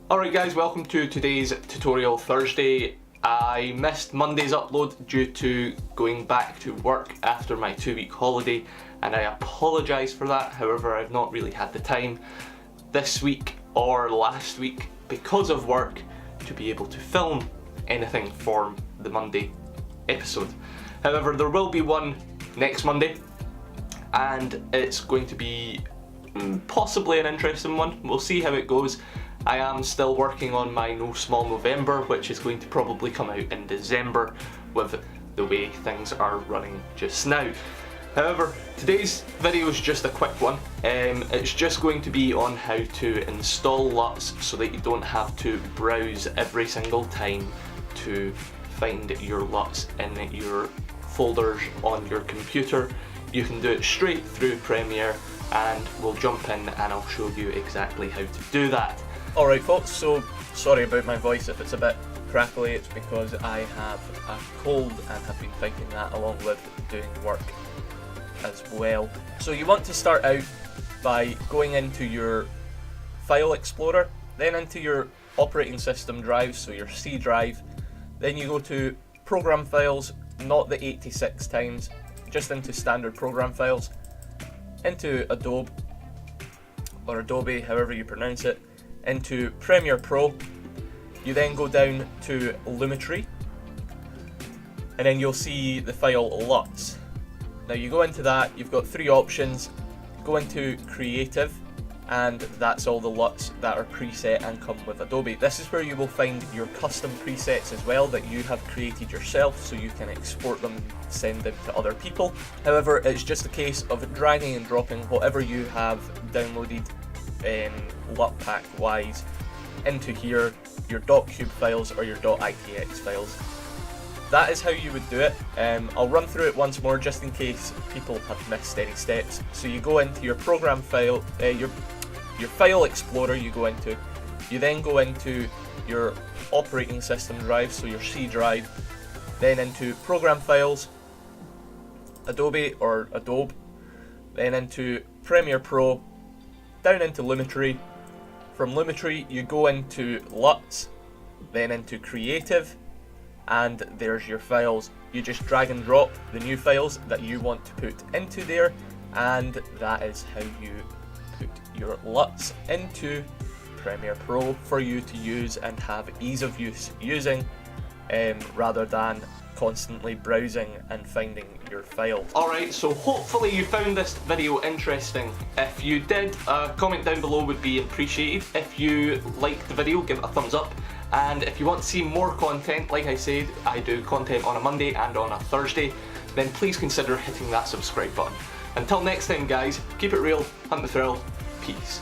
Alright guys, welcome to today's tutorial Thursday. I missed Monday's upload due to going back to work after my 2-week holiday, and I apologise for that. However, I've not really had the time this week or last week because of work to be able to film anything for the Monday episode. However, there will be one next Monday, and it's going to be possibly an interesting one. We'll see how it goes. I am still working on my No Small November, which is going to probably come out in December with the way things are running just now. However, today's video is just a quick one. It's just going to be on how to install Luts so that you don't have to browse every single time to find your Luts in your folders on your computer. You can do it straight through Premiere, and we'll jump in and I'll show you exactly how to do that. Alright folks, so sorry about my voice if it's a bit crackly. It's because I have a cold and have been fighting that along with doing work as well. So you want to start out by going into your file explorer, then into your operating system drive, so your C drive, then you go to program files, not the 86 times, just into standard program files, into Adobe, or Adobe, however you pronounce it, into Premiere Pro. You then go down to Lumetri, and then you'll see the file Luts. Now you go into that, you've got 3 options. Go into Creative, and that's all the Luts that are preset and come with Adobe. This is where you will find your custom presets as well that you have created yourself, so you can export them, send them to other people. However, it's just a case of dragging and dropping whatever you have downloaded LUT pack wise into here, your .cube files or your .itx files. That is how you would do it. I'll run through it once more just in case people have missed any steps. So you go into your program file, your file explorer you go into, you then go into your operating system drive, so your C drive, then into program files, Adobe or Adobe, then into Premiere Pro, down into Lumetri. From Lumetri you go into Luts, then into Creative, and there's your files. You just drag and drop the new files that you want to put into there, and that is how you put your Luts into Premiere Pro for you to use and have ease of use using, rather than constantly browsing and finding your files. Alright, so hopefully you found this video interesting. If you did, a comment down below would be appreciated. If you liked the video, give it a thumbs up. And if you want to see more content, like I said, I do content on a Monday and on a Thursday, then please consider hitting that subscribe button. Until next time guys, keep it real, hunt the thrill, peace.